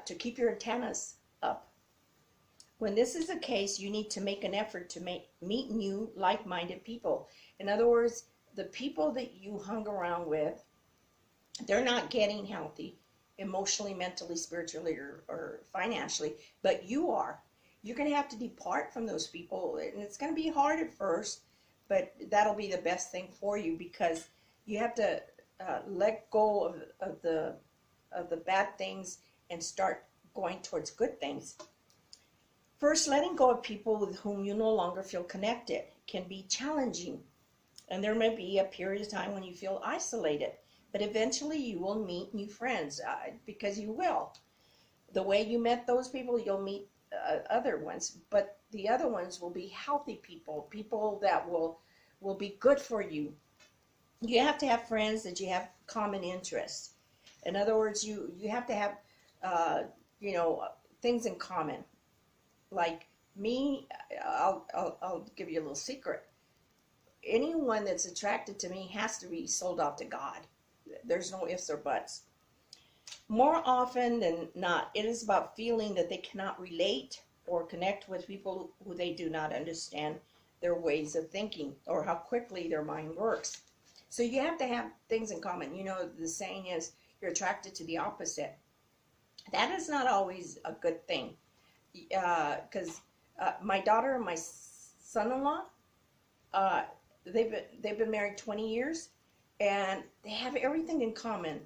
to keep your antennas up. When this is the case, you need to make an effort to meet new like-minded people. In other words, the people that you hung around with, they're not getting healthy emotionally, mentally, spiritually, or financially, but you are. You're going to have to depart from those people, and it's going to be hard at first, but that'll be the best thing for you, because you have to let go of the bad things and start going towards good things. First, letting go of people with whom you no longer feel connected can be challenging, and there may be a period of time when you feel isolated, but eventually you will meet new friends, because you will. The way you met those people, you'll meet other ones, but the other ones will be healthy people, people that will be good for you. You have to have friends that you have common interests. In other words, you have to have things in common. Like me, I'll give you a little secret. Anyone that's attracted to me has to be sold out to God. There's no ifs or buts. More often than not, it is about feeling that they cannot relate or connect with people who they do not understand their ways of thinking or how quickly their mind works. So you have to have things in common. You know, the saying is, you're attracted to the opposite. That is not always a good thing. Because my daughter and my son-in-law, they've been married 20 years, and they have everything in common.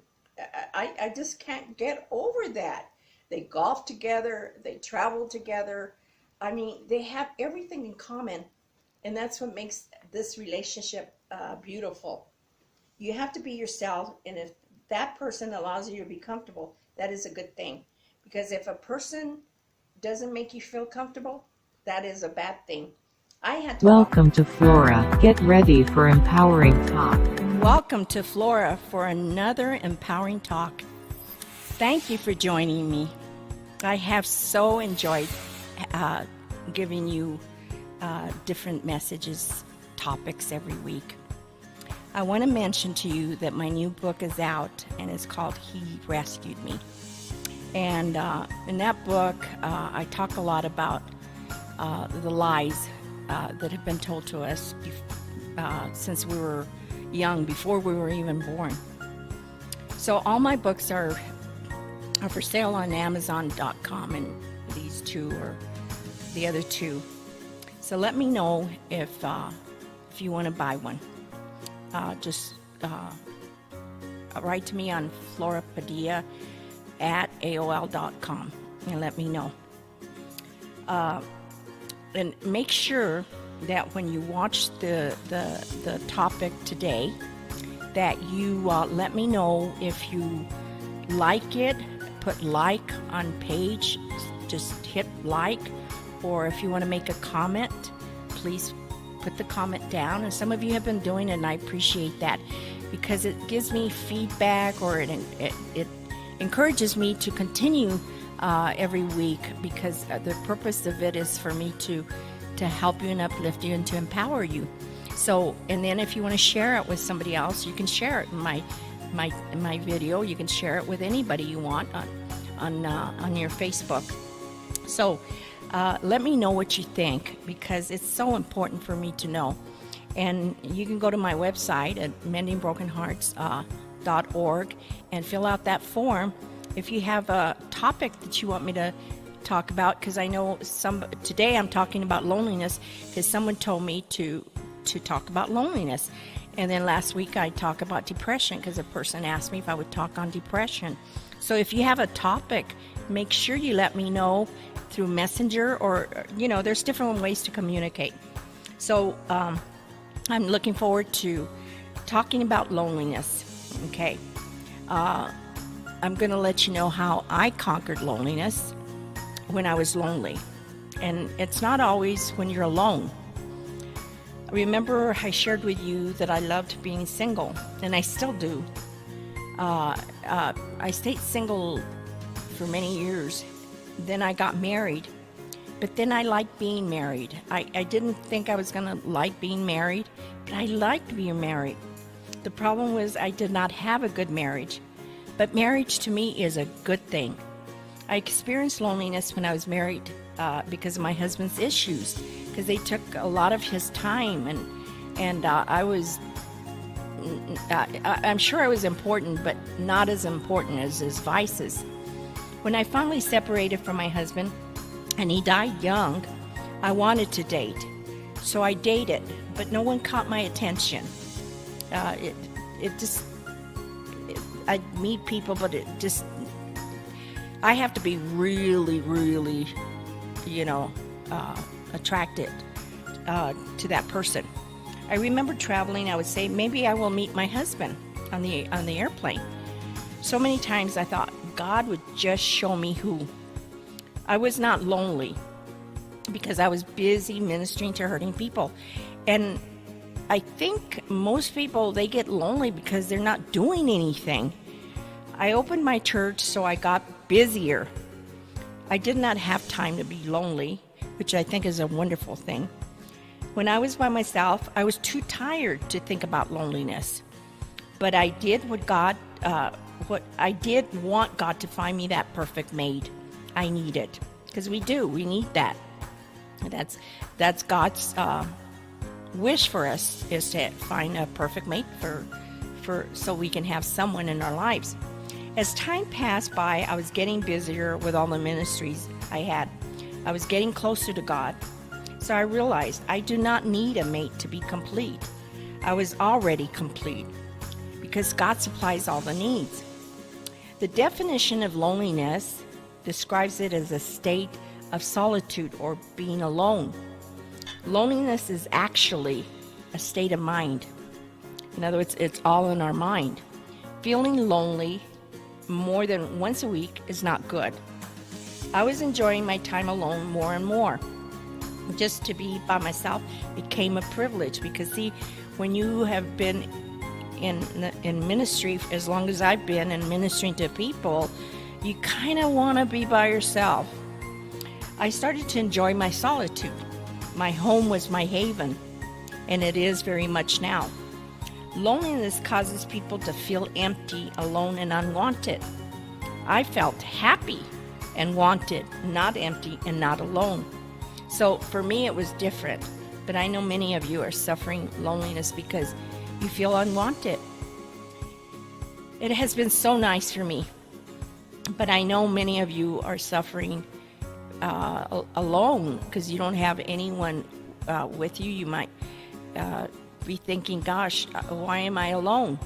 I just can't get over that. They golf together, they travel together. I mean, they have everything in common, and that's what makes this relationship beautiful. You have to be yourself, and if that person allows you to be comfortable, that is a good thing. Because if a person doesn't make you feel comfortable, that is a bad thing. Welcome to Flora. Get ready for empowering talk. Welcome to Flora for another empowering talk. Thank you for joining me. I have so enjoyed giving you different messages, topics every week. I want to mention to you that my new book is out, and it's called He Rescued Me. And in that book, I talk a lot about the lies that have been told to us since we were young, before we were even born. So all my books are for sale on Amazon.com, and these two are the other two. So let me know if you want to buy one. Just write to me on florapadilla@aol.com and let me know. And make sure that when you watch the topic today, that you let me know if you like it. Put like on page, just hit like, or if you want to make a comment, please put the comment down. And some of you have been doing it, and I appreciate that, because it gives me feedback, or it encourages me to continue every week, because the purpose of it is for me to help you and uplift you and to empower you. So, and then if you want to share it with somebody else, you can share it in my video. You can share it with anybody you want on your Facebook. So let me know what you think, because it's so important for me to know. And you can go to my website at mendingbrokenhearts.org and fill out that form if you have a topic that you want me to talk about, because I know today I'm talking about loneliness, because someone told me to talk about loneliness. And then last week I talked about depression, because a person asked me if I would talk on depression. So if you have a topic, make sure you let me know through Messenger, or there's different ways to communicate. So I'm looking forward to talking about loneliness. Okay. I'm going to let you know how I conquered loneliness when I was lonely. And it's not always when you're alone. Remember, I shared with you that I loved being single, and I still do. I stayed single for many years. Then I got married, but then I liked being married. I didn't think I was going to like being married, but I liked being married. The problem was I did not have a good marriage. But marriage to me is a good thing. I experienced loneliness when I was married because of my husband's issues, because they took a lot of his time, and I'm sure I was important, but not as important as his vices. When I finally separated from my husband, and he died young, I wanted to date. So I dated, but no one caught my attention. I'd meet people, but I have to be really, really, attracted to that person. I remember traveling, I would say, maybe I will meet my husband on the airplane. So many times I thought God would just show me who. I was not lonely because I was busy ministering to hurting people. And I think most people, they get lonely because they're not doing anything. I opened my church, so I got busier. I did not have time to be lonely, which I think is a wonderful thing. When I was by myself, I was too tired to think about loneliness. But I did what I did want God to find me that perfect mate. I need it, because we need that. That's God's wish for us, is to find a perfect mate so we can have someone in our lives. As time passed by, I was getting busier with all the ministries I had. I was getting closer to God. So I realized I do not need a mate to be complete. I was already complete because God supplies all the needs. The definition of loneliness describes it as a state of solitude or being alone. Loneliness is actually a state of mind. In other words, it's all in our mind. Feeling lonely more than once a week is not good. I was enjoying my time alone more and more. Just to be by myself became a privilege, because see, when you have been in ministry as long as I've been and ministering to people, you kind of want to be by yourself. I started to enjoy my solitude. My home was my haven, and it is very much now. Loneliness causes people to feel empty, alone, and unwanted. I felt happy and wanted, not empty and not alone. So for me, it was different. But I know many of you are suffering loneliness because you feel unwanted. It has been so nice for me. But I know many of you are suffering alone because you don't have anyone with you. You might be thinking, gosh, why am I alone?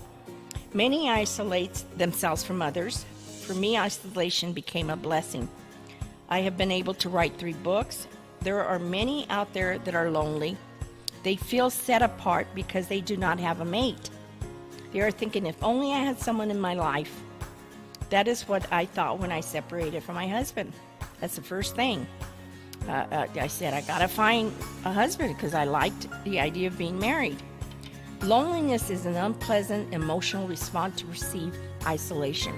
Many isolate themselves from others. For me, isolation became a blessing. I have been able to write 3 books. There are many out there that are lonely. They feel set apart because they do not have a mate. They are thinking, if only I had someone in my life. That is what I thought when I separated from my husband. That's the first thing. I said, I gotta find a husband because I liked the idea of being married. Loneliness is an unpleasant emotional response to receive isolation.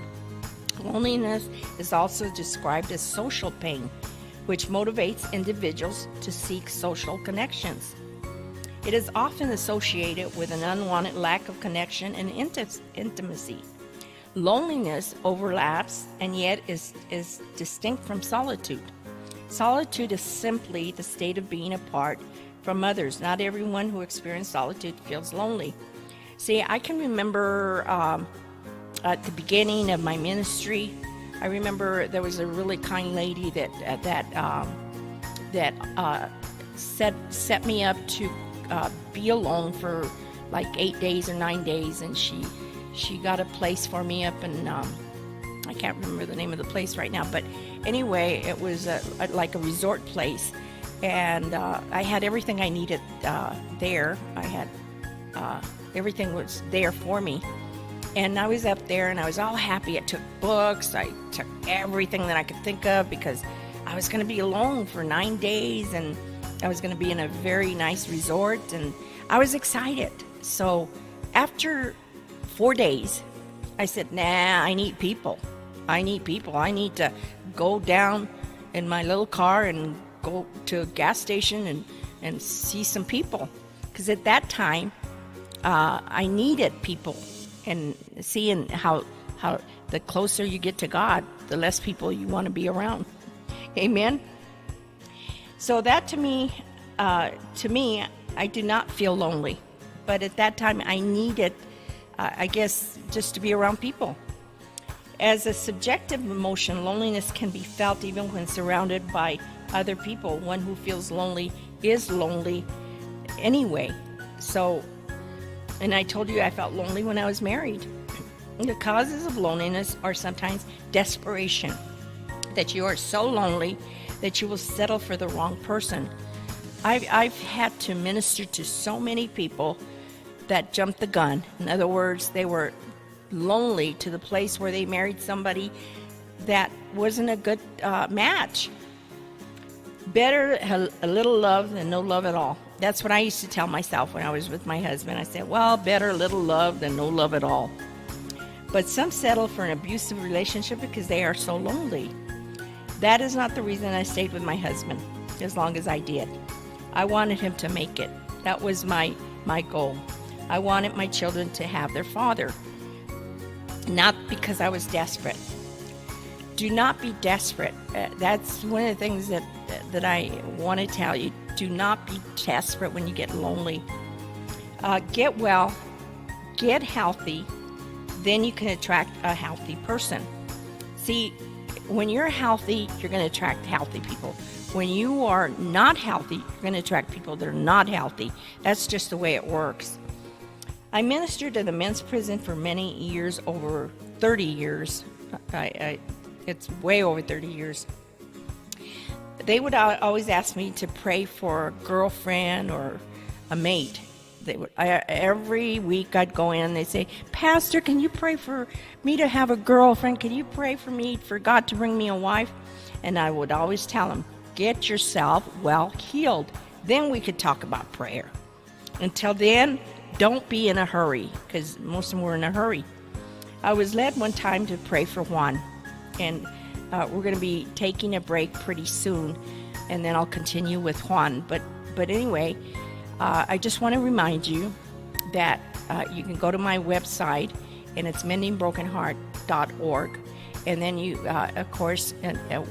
Loneliness is also described as social pain, which motivates individuals to seek social connections. It is often associated with an unwanted lack of connection and intimacy. Loneliness overlaps and yet is distinct from solitude. Solitude is simply the state of being apart from others. Not everyone who experiences solitude feels lonely. See, I can remember at the beginning of my ministry, I remember there was a really kind lady that set me up to be alone for like 8 days or 9 days, and she got a place for me up in I can't remember the name of the place right now, but anyway, it was like a resort place, and I had everything I needed there. I had everything was there for me. And I was up there and I was all happy. I took books, I took everything that I could think of because I was going to be alone for 9 days and I was going to be in a very nice resort and I was excited. So after 4 days, I said, nah, I need people. I need to go down in my little car and go to a gas station and see some people. Because at that time, I needed people. And seeing how the closer you get to God, the less people you want to be around. Amen. So that to me, I do not feel lonely. But at that time, I needed, I guess, just to be around people. As a subjective emotion, loneliness can be felt even when surrounded by other people. One who feels lonely is lonely anyway. So, and I told you I felt lonely when I was married. The causes of loneliness are sometimes desperation, that you are so lonely that you will settle for the wrong person. I've had to minister to so many people that jumped the gun. In other words, they were lonely to the place where they married somebody that wasn't a good match. Better a little love than no love at all. That's what I used to tell myself when I was with my husband. I said, well, better a little love than no love at all. But some settle for an abusive relationship because they are so lonely. That is not the reason I stayed with my husband as long as I did. I wanted him to make it. That was my goal. I wanted my children to have their father, not because I was desperate. Do not be desperate. That's one of the things that I want to tell you. Do not be desperate when you get lonely. Get well, get healthy, then you can attract a healthy person. See, when you're healthy, you're going to attract healthy people. When you are not healthy, you're going to attract people that are not healthy. That's just the way it works. I ministered at a men's prison for many years, over 30 years. It's way over 30 years. They would always ask me to pray for a girlfriend or a mate. Every week I'd go in and they'd say, Pastor, can you pray for me to have a girlfriend? Can you pray for me for God to bring me a wife? And I would always tell them, get yourself well healed. Then we could talk about prayer. Until then, don't be in a hurry, because most of them were in a hurry. I was led one time to pray for Juan, and we're going to be taking a break pretty soon, and then I'll continue with Juan. But anyway, I just want to remind you that you can go to my website, and it's mendingbrokenheart.org. And then you, of course,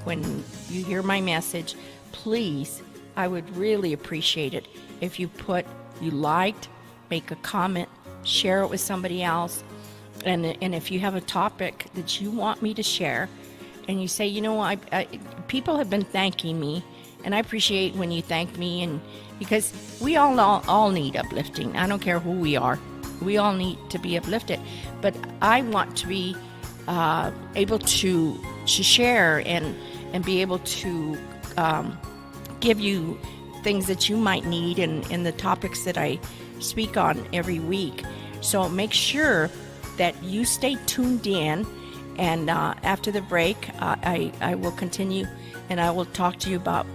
when you hear my message, please, I would really appreciate it if you liked, make a comment, share it with somebody else. And if you have a topic that you want me to share, and you say, you know, people have been thanking me, and I appreciate when you thank me, and because we all need uplifting. I don't care who we are. We all need to be uplifted. But I want to be able to share and be able to give you things that you might need in the topics that I speak on every week. So make sure that you stay tuned in, and after the break I will continue, and I will talk to you about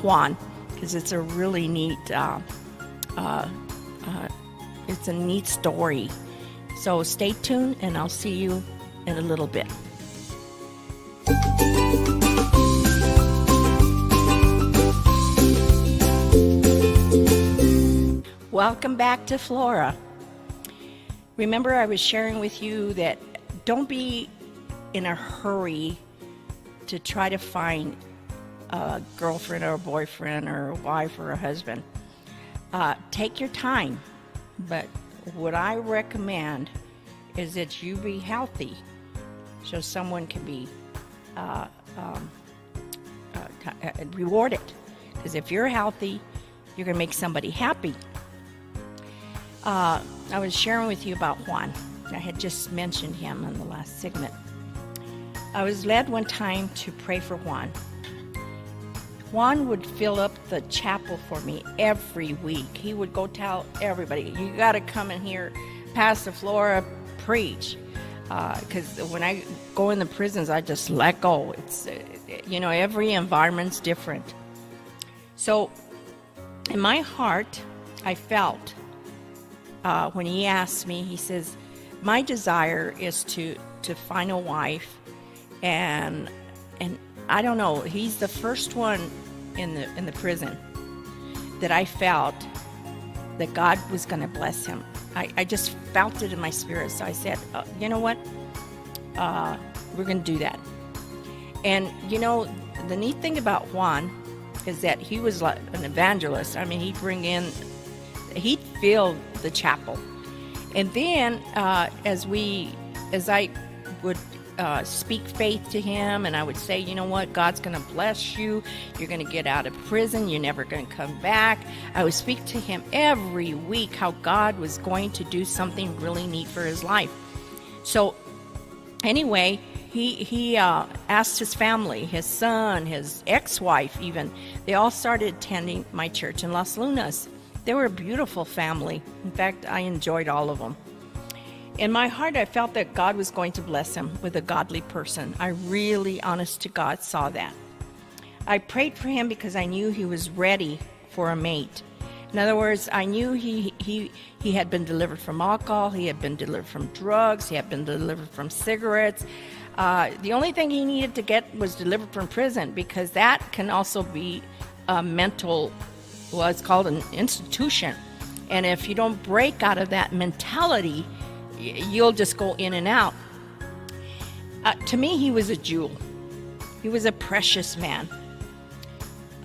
Juan, because it's a really neat it's a neat story. So stay tuned, and I'll see you in a little bit. Welcome back to Flora. Remember, I was sharing with you that don't be in a hurry to try to find a girlfriend or a boyfriend or a wife or a husband. Take your time, but what I recommend is that you be healthy so someone can be rewarded. Because if you're healthy, you're going to make somebody happy. I was sharing with you about Juan. I had just mentioned him in the last segment. I was led one time to pray for Juan. Juan would fill up the chapel for me every week. He would go tell everybody, you got to come and hear Pastor Flora preach. Because when I go in the prisons, I just let go. It's, every environment's different. So in my heart, I felt when he asked me, he says, my desire is to find a wife, and I don't know, he's the first one in the prison that I felt that God was going to bless him. I just felt it in my spirit. So I said, you know what? we're going to do that. And, you know, the neat thing about Juan is that he was like an evangelist. I mean, he'd fill the chapel. And then as I would speak faith to him, and I would say, you know what, God's going to bless you. You're going to get out of prison. You're never going to come back. I would speak to him every week how God was going to do something really neat for his life. So anyway, he asked his family, his son, his ex-wife even. They all started attending my church in Las Lunas. They were a beautiful family. In fact, I enjoyed all of them. In my heart, I felt that God was going to bless him with a godly person. I really, honest to God, saw that. I prayed for him because I knew he was ready for a mate. In other words, I knew he had been delivered from alcohol, he had been delivered from drugs, he had been delivered from cigarettes. The only thing he needed to get was delivered from prison, because that can also be a mental, well, it's called an institution. And if you don't break out of that mentality, you'll just go in and out. To me, he was a jewel. He was a precious man.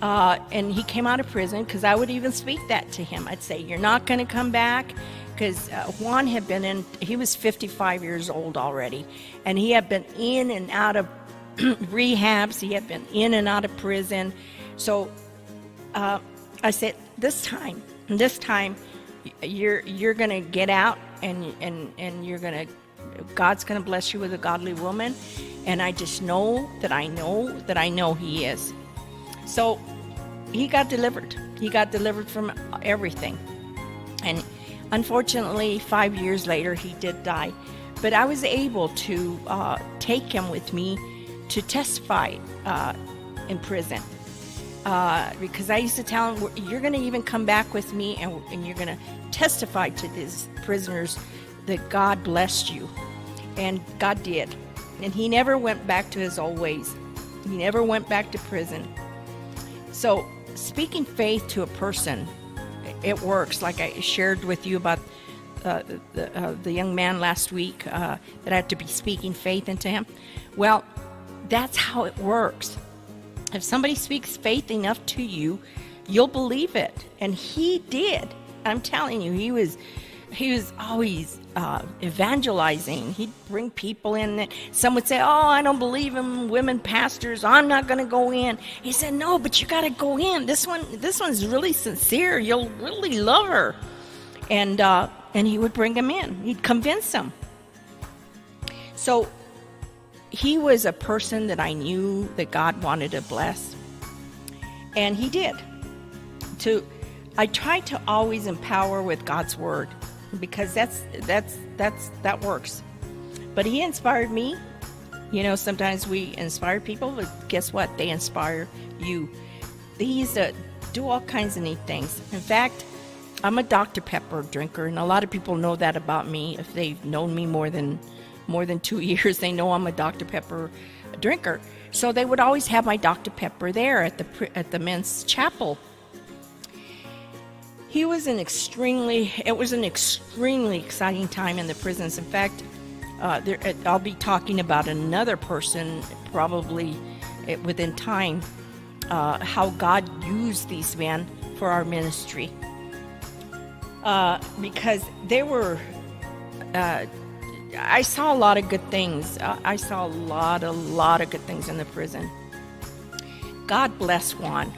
And he came out of prison, because I would even speak that to him. I'd say, you're not going to come back, because Juan had been he was 55 years old already, and he had been in and out of rehabs. He had been in and out of prison. So I said, this time, you're going to get out, and you're going to, God's going to bless you with a godly woman. And I just know that I know he is. So he got delivered. He got delivered from everything. And unfortunately, 5 years later, he did die. But I was able to take him with me to testify in prison. Because I used to tell him, you're going to even come back with me, and you're going to testify to these prisoners that God blessed you. And God did. And he never went back to his old ways. He never went back to prison. So speaking faith to a person, it works. Like I shared with you about the young man last week that I had to be speaking faith into him. Well, that's how it works. If somebody speaks faith enough to you, you'll believe it. And he did. I'm telling you, he was always evangelizing. He'd bring people in. Some would say, oh, I don't believe in women pastors. I'm not going to go in. He said, no, but you got to go in. This one's really sincere. You'll really love her. And he would bring them in. He'd convince them. So he was a person that I knew that God wanted to bless. And he did. I try to always empower with God's word, because that works. But he inspired me. You know, sometimes we inspire people, but guess what? They inspire you. He used to do all kinds of neat things. In fact, I'm a Dr. Pepper drinker, and a lot of people know that about me. If they've known me more than 2 years, they know I'm a Dr. Pepper drinker. So they would always have my Dr. Pepper there at the men's chapel. It was an extremely exciting time in the prisons. In fact, I'll be talking about another person probably within time, how God used these men for our ministry. Because they were, I saw a lot of good things. I saw a lot of good things in the prison. God bless Juan.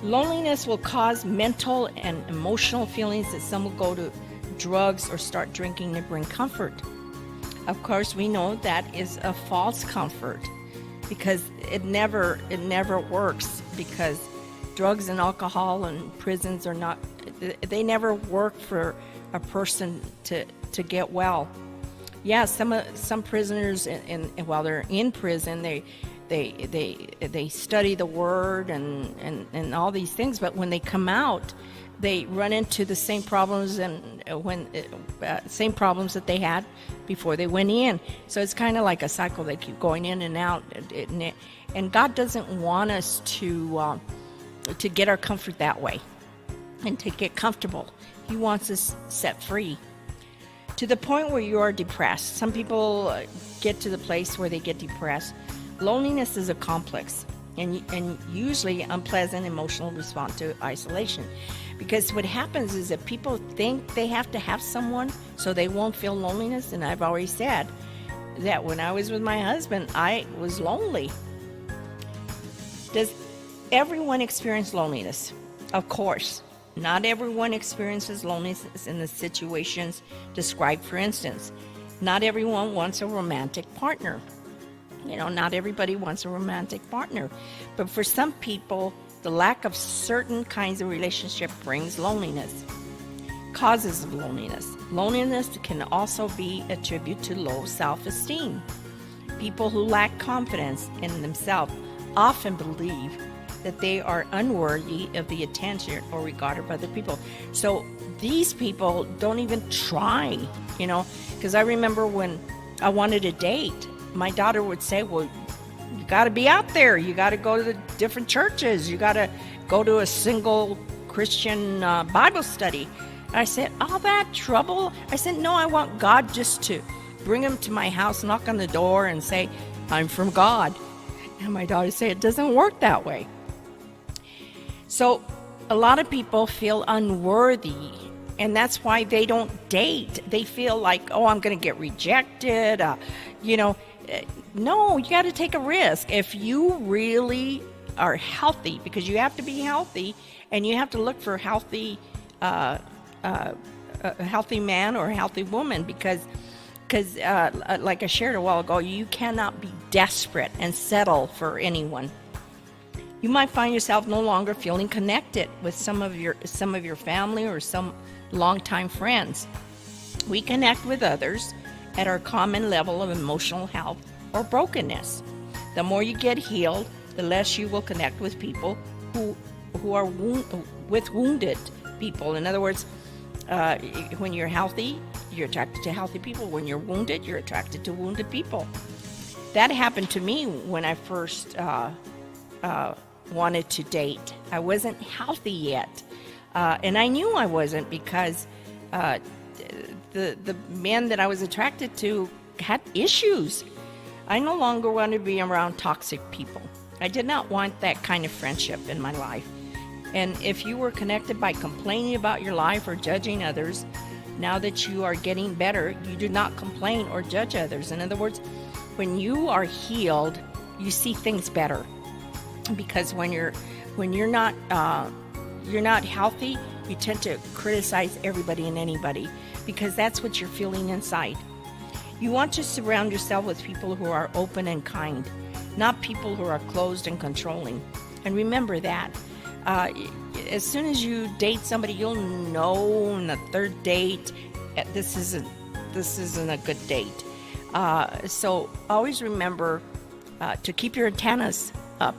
Loneliness will cause mental and emotional feelings that some will go to drugs or start drinking to bring comfort. Of course, we know that is a false comfort, because it never works, because drugs and alcohol and prisons they never work for a person to get well. Yeah, some prisoners, while they're in prison, they study the word and all these things, but when they come out, they run into the same problems same problems that they had before they went in. So it's kind of like a cycle. They keep going in and out, and God doesn't want us to get our comfort that way and to get comfortable. He wants us set free. to the point where you are depressed. Some people get to the place where they get depressed. Loneliness is a complex and usually unpleasant emotional response to isolation. Because what happens is that people think they have to have someone so they won't feel loneliness. And I've already said that when I was with my husband, I was lonely. Does everyone experience loneliness? Of course. Not everyone experiences loneliness in the situations described. For instance, not everyone wants a romantic partner. Not everybody wants a romantic partner. But for some people, the lack of certain kinds of relationship brings loneliness. Causes of loneliness. Loneliness can also be attributed to low self-esteem. People who lack confidence in themselves often believe that they are unworthy of the attention or regard of other people. So these people don't even try, because I remember when I wanted a date, my daughter would say, well, you got to be out there. You got to go to the different churches. You got to go to a single Christian Bible study. I said, all that trouble? I said, no, I want God just to bring him to my house, knock on the door and say, I'm from God. And my daughter said, it doesn't work that way. So a lot of people feel unworthy, and that's why they don't date. They feel like, oh, I'm going to get rejected. No, you got to take a risk. If you really are healthy, because you have to be healthy, and you have to look for a healthy man or a healthy woman, because like I shared a while ago, you cannot be desperate and settle for anyone. You might find yourself no longer feeling connected with some of your family or some longtime friends. We connect with others at our common level of emotional health or brokenness. The more you get healed, the less you will connect with people who are wounded people. In other words, when you're healthy, you're attracted to healthy people. When you're wounded, you're attracted to wounded people. That happened to me when I first wanted to date. I wasn't healthy yet, and I knew I wasn't because the men that I was attracted to had issues. I no longer wanted to be around toxic people. I did not want that kind of friendship in my life. And if you were connected by complaining about your life or judging others, now that you are getting better, you do not complain or judge others. In other words, when you are healed, you see things better. Because when you're not healthy, you tend to criticize everybody and anybody, because that's what you're feeling inside. You want to surround yourself with people who are open and kind, not people who are closed and controlling. And remember that. As soon as you date somebody, you'll know on the third date, this isn't a good date. So always remember to keep your antennas up.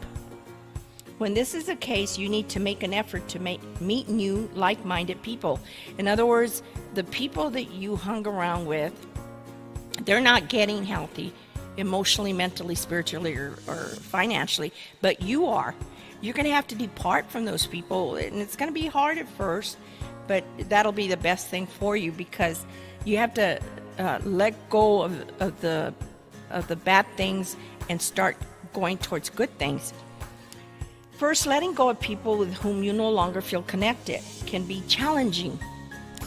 When this is the case, you need to make an effort to meet new, like-minded people. In other words, the people that you hung around with, they're not getting healthy emotionally, mentally, spiritually, or financially, but you are. You're going to have to depart from those people, and it's going to be hard at first, but that'll be the best thing for you, because you have to let go of the bad things and start going towards good things. First, letting go of people with whom you no longer feel connected can be challenging,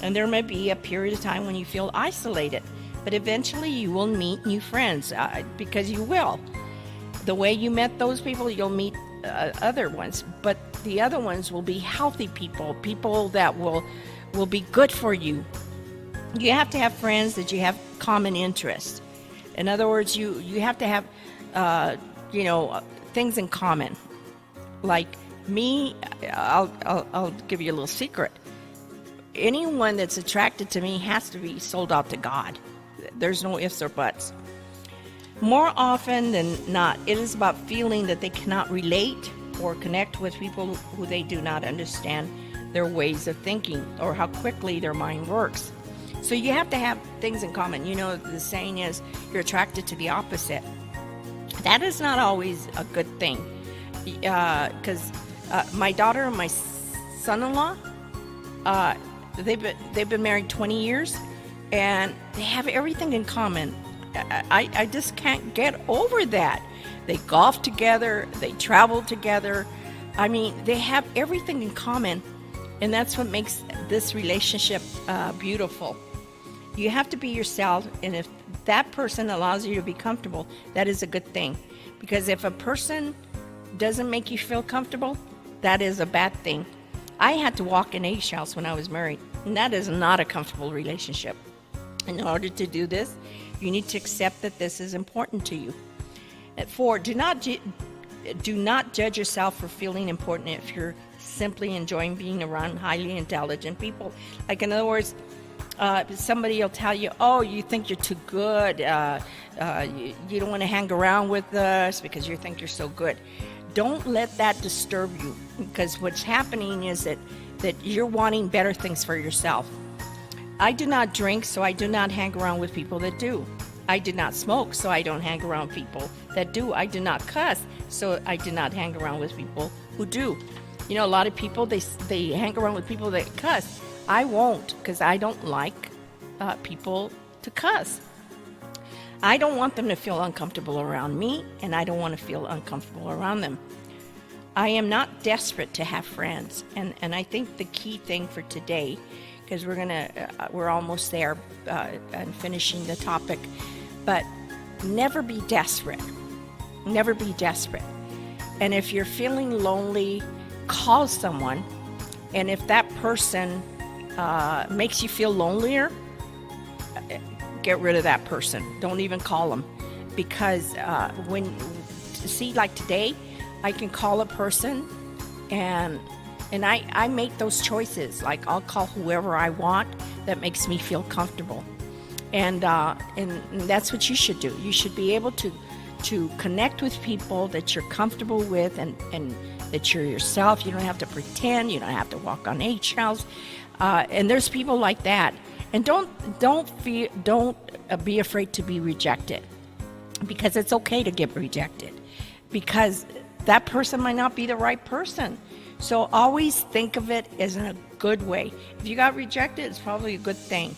and there may be a period of time when you feel isolated, but eventually you will meet new friends, because you will. The way you met those people, you'll meet other ones, but the other ones will be healthy people that will be good for you. You have to have friends that you have common interests. In other words, you have to have things in common. Like me, I'll give you a little secret. Anyone that's attracted to me has to be sold out to God. There's no ifs or buts. More often than not, it is about feeling that they cannot relate or connect with people who they do not understand their ways of thinking or how quickly their mind works. So you have to have things in common. The saying is, you're attracted to the opposite. That is not always a good thing. Because my daughter and my son-in-law, they've been married 20 years, and they have everything in common. I just can't get over that. They golf together, they travel together. I mean, they have everything in common, and that's what makes this relationship beautiful. You have to be yourself, and if that person allows you to be comfortable, that is a good thing. Because if a person doesn't make you feel comfortable, that is a bad thing. I had to walk in eggshells when I was married, and that is not a comfortable relationship. In order to do this, you need to accept that this is important to you. 4, do not judge yourself for feeling important if you're simply enjoying being around highly intelligent people. Like, in other words, somebody will tell you, oh, you think you're too good, you don't want to hang around with us because you think you're so good. Don't let that disturb you, because what's happening is that you're wanting better things for yourself. I do not drink, so I do not hang around with people that do. I do not smoke, so I don't hang around people that do. I do not cuss, so I do not hang around with people who do. You know, a lot of people, they hang around with people that cuss. I won't, because I don't like people to cuss. I don't want them to feel uncomfortable around me, and I don't want to feel uncomfortable around them. I am not desperate to have friends, and I think the key thing for today, because we're almost there and finishing the topic, but never be desperate. Never be desperate. And if you're feeling lonely, call someone, and if that person makes you feel lonelier, get rid of that person. Don't even call them, because like today, I can call a person, and I make those choices. Like, I'll call whoever I want that makes me feel comfortable, and that's what you should do. You should be able to connect with people that you're comfortable with, and that you're yourself. You don't have to pretend. You don't have to walk on eggshells. And there's people like that. And don't be afraid to be rejected, because it's okay to get rejected, because that person might not be the right person. So always think of it as in a good way. If you got rejected, it's probably a good thing.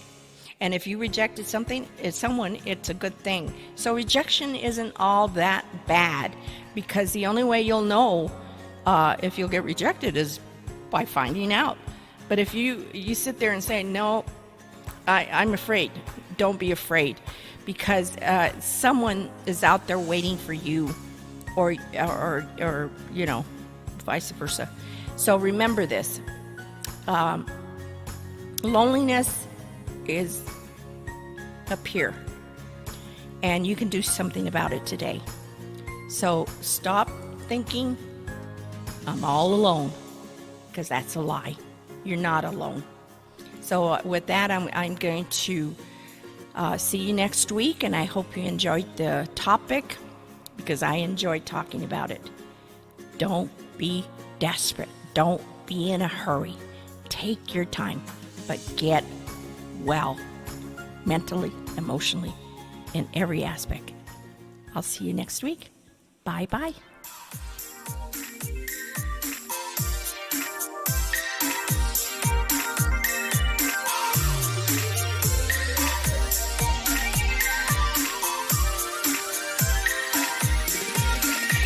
And if you rejected someone, it's a good thing. So rejection isn't all that bad, because the only way you'll know if you'll get rejected is by finding out. But if you sit there and say, no, I'm afraid, don't be afraid, because someone is out there waiting for you, or you know, vice versa. So remember this. Loneliness is up here, and you can do something about it today. So stop thinking I'm all alone, because that's a lie. You're not alone. So with that, I'm going to see you next week, and I hope you enjoyed the topic, because I enjoyed talking about it. Don't be desperate. Don't be in a hurry. Take your time, but get well, mentally, emotionally, in every aspect. I'll see you next week. Bye-bye.